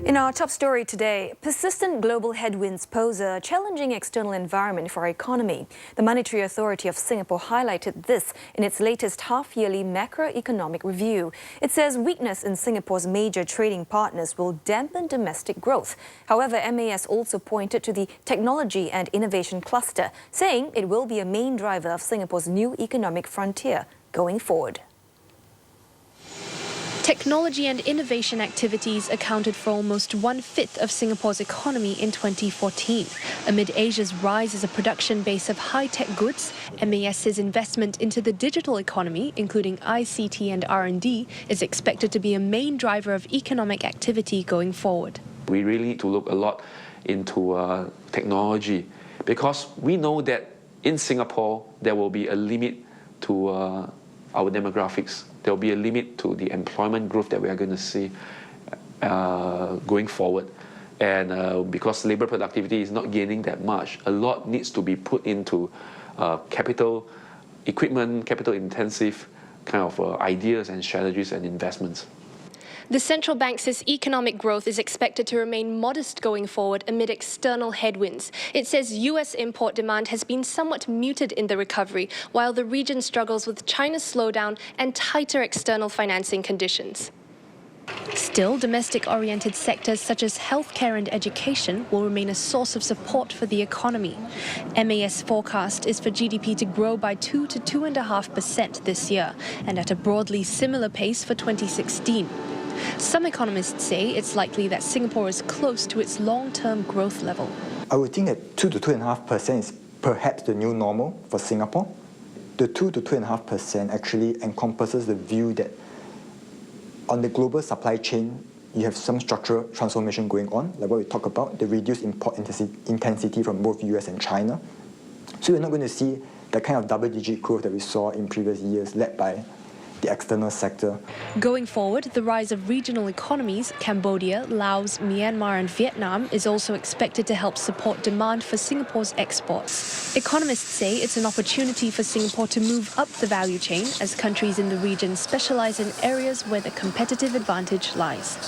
In our top story today, persistent global headwinds pose a challenging external environment for our economy. The Monetary Authority of Singapore highlighted this in its latest half-yearly macroeconomic review. It says weakness in Singapore's major trading partners will dampen domestic growth. However, MAS also pointed to the technology and innovation cluster, saying it will be a main driver of Singapore's new economic frontier going forward. Technology and innovation activities accounted for almost 1/5 of Singapore's economy in 2014. Amid Asia's rise as a production base of high-tech goods, MAS's investment into the digital economy, including ICT and R&D, is expected to be a main driver of economic activity going forward. We really need to look a lot into technology, because we know that in Singapore there will be a limit to our demographics. There will be a limit to the employment growth that we are going to see going forward. And because labor productivity is not gaining that much, a lot needs to be put into capital equipment, capital intensive kind of ideas and strategies and investments. The central bank says economic growth is expected to remain modest going forward amid external headwinds. It says US import demand has been somewhat muted in the recovery, while the region struggles with China's slowdown and tighter external financing conditions. Still, domestic-oriented sectors such as healthcare and education will remain a source of support for the economy. MAS forecast is for GDP to grow by 2 to 2.5% this year, and at a broadly similar pace for 2016. Some economists say it's likely that Singapore is close to its long-term growth level. I would think that 2 to 2.5% is perhaps the new normal for Singapore. The 2 to 2.5% actually encompasses the view that on the global supply chain, you have some structural transformation going on, like what we talked about, the reduced import intensity from both US and China. So we're not going to see the kind of double-digit growth that we saw in previous years led by the external sector. Going forward, the rise of regional economies, Cambodia, Laos, Myanmar and Vietnam, is also expected to help support demand for Singapore's exports. Economists say it's an opportunity for Singapore to move up the value chain as countries in the region specialize in areas where the competitive advantage lies.